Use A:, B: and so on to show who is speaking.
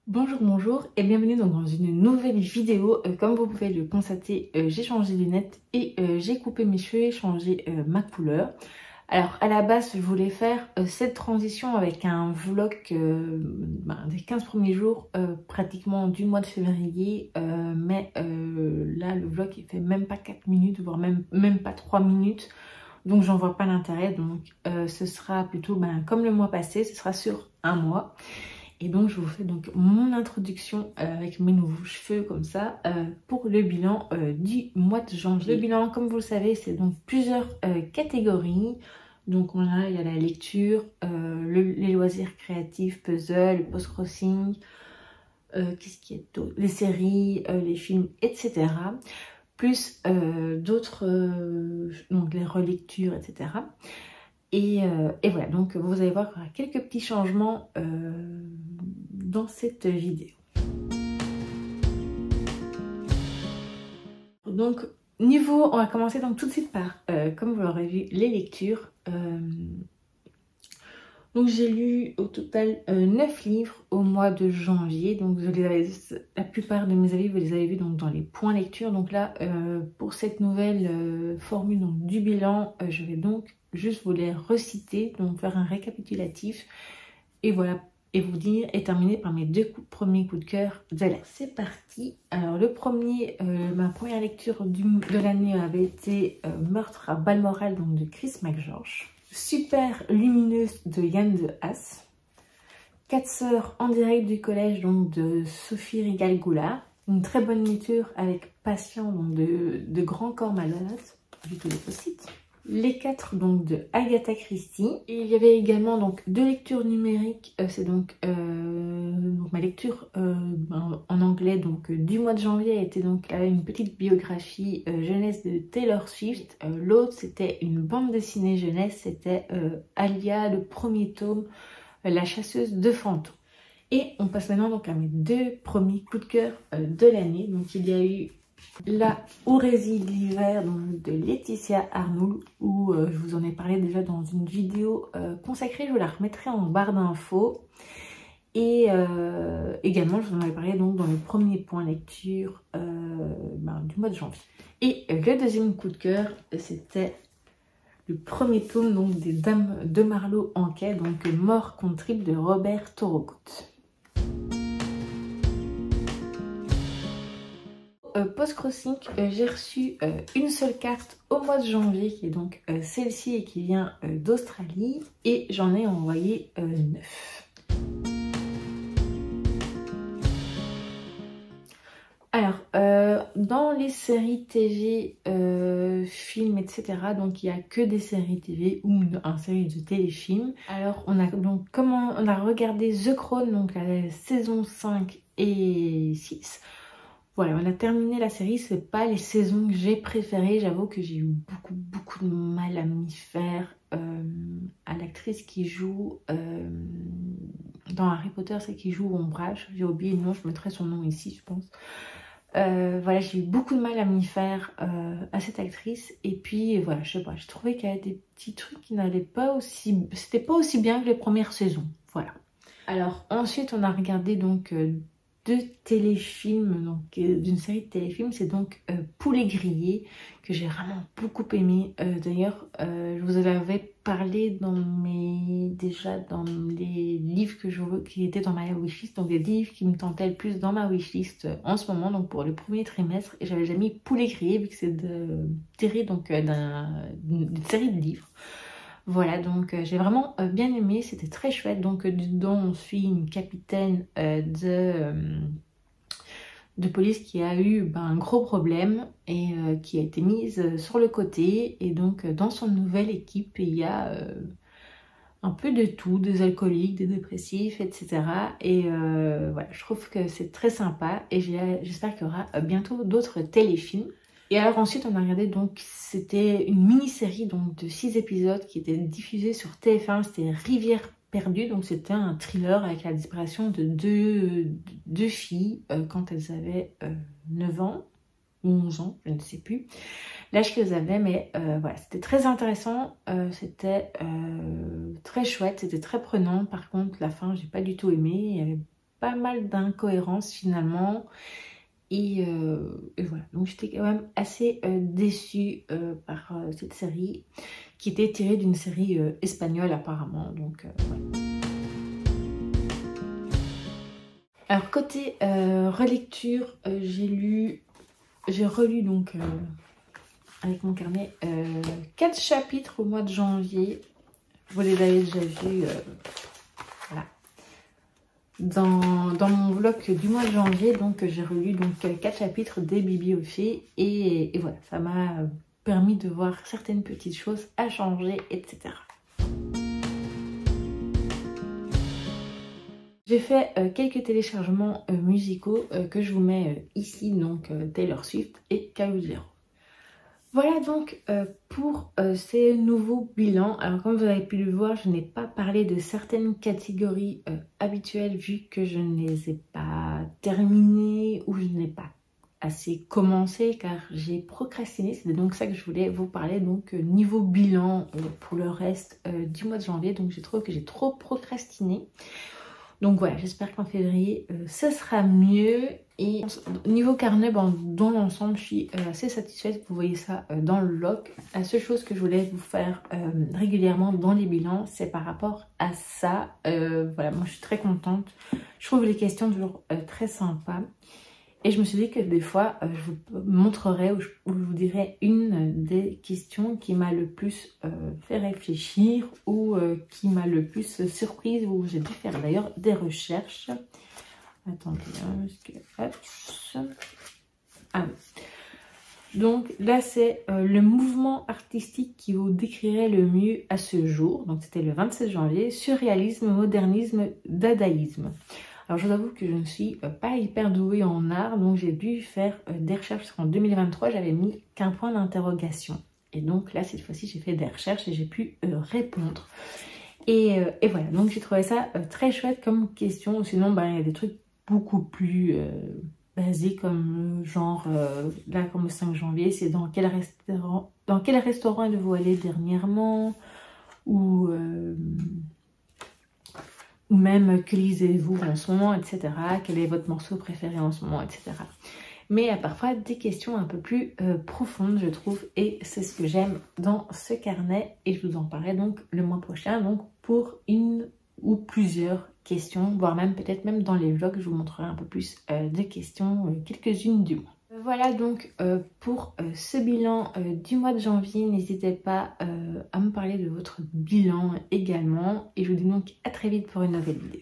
A: Bonjour et bienvenue donc dans une nouvelle vidéo. Comme vous pouvez le constater, j'ai changé de lunettes et j'ai coupé mes cheveux et changé ma couleur. Alors à la base je voulais faire cette transition avec un vlog des 15 premiers jours pratiquement du mois de février, mais là le vlog il fait même pas 4 minutes voire même pas 3 minutes. Donc j'en vois pas l'intérêt, donc ce sera plutôt comme le mois passé, ce sera sur un mois. Et donc je vous fais donc mon introduction avec mes nouveaux cheveux comme ça pour le bilan du mois de janvier. Le bilan, comme vous le savez, c'est donc plusieurs catégories. Donc on a, il y a la lecture, les loisirs créatifs, puzzle, post-crossing, qu'est-ce qu'il y a d'autre, les séries, les films, etc. Plus d'autres, donc les relectures, etc. Et voilà, donc vous allez voir quelques petits changements dans cette vidéo. Donc on va commencer donc tout de suite par, comme vous l'aurez vu, les lectures. Donc j'ai lu au total 9 livres au mois de janvier. Donc la plupart de mes avis, vous les avez vus donc dans les points lecture. Donc là, pour cette nouvelle formule donc, du bilan, je vais donc juste vous les reciter, donc faire un récapitulatif. Et voilà, et vous dire, et terminer par mes deux premiers coups de cœur de l'année. C'est parti. Alors le premier, ma première lecture de l'année avait été Meurtre à Balmoral, donc de Chris McGeorge. Super lumineuse de Yann de Haas. 4 sœurs en direct du collège donc de Sophie Rigal-Goulart. Une très bonne lecture avec Patient donc de Grand Corps Malade du tout possible. Les 4 donc de Agatha Christie. Et il y avait également donc 2 lectures numériques. C'est donc ma lecture en anglais donc du mois de janvier a été donc une petite biographie jeunesse de Taylor Swift. L'autre c'était une bande dessinée jeunesse, c'était Alia, le premier tome, La chasseuse de fantômes. Et on passe maintenant donc à mes 2 premiers coups de cœur de l'année. Donc il y a eu La Où réside l'hiver de Laetitia Arnould, où je vous en ai parlé déjà dans une vidéo consacrée, je vous la remettrai en barre d'infos. Et également je vous en avais parlé donc dans le premier point lecture du mois de janvier. Et le deuxième coup de cœur, c'était le premier tome donc des Dames de Marlowe en quai, donc Mort contre Trip de Robert Thorogood. Post-crossing, j'ai reçu une seule carte au mois de janvier qui est donc celle-ci et qui vient d'Australie, et j'en ai envoyé 9. Alors, dans les séries TV, films, etc., donc il n'y a que des séries TV ou une série de téléfilms. Alors, on a regardé The Crown, donc la saison 5 et 6. Voilà, on a terminé la série, c'est pas les saisons que j'ai préférées. J'avoue que j'ai eu beaucoup de mal à m'y faire. À l'actrice qui joue dans Harry Potter, c'est qui joue Ombrage. J'ai oublié le nom, je mettrai son nom ici, je pense. Voilà, j'ai eu beaucoup de mal à m'y faire à cette actrice. Et puis voilà, je sais pas, je trouvais qu'il y avait des petits trucs qui n'allaient pas aussi... C'était pas aussi bien que les premières saisons, voilà. Alors ensuite, on a regardé donc... 2 téléfilms, donc d'une série de téléfilms, c'est donc Poulet grillé, que j'ai vraiment beaucoup aimé. D'ailleurs, je vous en avais parlé déjà dans les livres qui étaient dans ma wishlist, donc les livres qui me tentaient le plus dans ma wishlist en ce moment, donc pour le premier trimestre, et j'avais déjà mis Poulet grillé vu que c'est tiré donc d'une série de livres. Voilà, donc j'ai vraiment bien aimé, c'était très chouette. Donc dedans on suit une capitaine de police qui a eu un gros problème et qui a été mise sur le côté. Et donc dans son nouvelle équipe, il y a un peu de tout, des alcooliques, des dépressifs, etc. Et voilà, je trouve que c'est très sympa et j'espère qu'il y aura bientôt d'autres téléfilms. Et alors ensuite on a regardé, donc c'était une mini-série donc de 6 épisodes qui était diffusée sur TF1, c'était Rivière perdue, donc c'était un thriller avec la disparition de deux filles quand elles avaient 9 ans ou 11 ans, je ne sais plus l'âge qu'elles avaient, mais voilà, c'était très intéressant, c'était très chouette, c'était très prenant. Par contre la fin j'ai pas du tout aimé, il y avait pas mal d'incohérences finalement. Et voilà, donc j'étais quand même assez déçue par cette série qui était tirée d'une série espagnole apparemment. Donc voilà. Alors côté relecture, j'ai relu donc avec mon carnet 4 chapitres au mois de janvier. Vous les avez déjà vus voilà. Dans mon vlog du mois de janvier, donc j'ai relu donc 4 chapitres des Bibliophées et voilà, ça m'a permis de voir certaines petites choses à changer, etc. J'ai fait quelques téléchargements musicaux que je vous mets ici, donc Taylor Swift et Calogero. Voilà donc pour ces nouveaux bilans. Alors comme vous avez pu le voir, je n'ai pas parlé de certaines catégories habituelles vu que je ne les ai pas terminées ou je n'ai pas assez commencé car j'ai procrastiné. C'est donc ça que je voulais vous parler, donc niveau bilan pour le reste du mois de janvier. Donc j'ai trouvé que j'ai trop procrastiné. Donc voilà, j'espère qu'en février, ce sera mieux. Et niveau carnet, dans l'ensemble, je suis assez satisfaite. Vous voyez ça dans le log. La seule chose que je voulais vous faire régulièrement dans les bilans, c'est par rapport à ça. Voilà, moi je suis très contente. Je trouve les questions toujours très sympas. Et je me suis dit que des fois, je vous montrerai ou je vous dirai une des questions qui m'a le plus fait réfléchir ou qui m'a le plus surprise, où j'ai dû faire d'ailleurs des recherches. Attendez, ah oui. Donc là, c'est le mouvement artistique qui vous décrirait le mieux à ce jour. Donc c'était le 27 janvier, surréalisme, modernisme, dadaïsme. Alors je vous avoue que je ne suis pas hyper douée en art, donc j'ai dû faire des recherches, parce qu'en 2023 j'avais mis qu'un point d'interrogation. Et donc là cette fois-ci j'ai fait des recherches et j'ai pu répondre. Et voilà, donc j'ai trouvé ça très chouette comme question. Sinon il y a des trucs beaucoup plus basiques comme genre, là comme le 5 janvier, c'est dans quel restaurant êtes-vous allé dernièrement, ou même que lisez-vous en ce moment, etc. Quel est votre morceau préféré en ce moment, etc. Mais il y a parfois des questions un peu plus profondes, je trouve, et c'est ce que j'aime dans ce carnet. Et je vous en parlerai donc le mois prochain, donc pour une ou plusieurs questions, voire même peut-être même dans les vlogs, je vous montrerai un peu plus de questions, quelques-unes du mois. Voilà donc pour ce bilan du mois de janvier. N'hésitez pas à me parler de votre bilan également. Et je vous dis donc à très vite pour une nouvelle vidéo.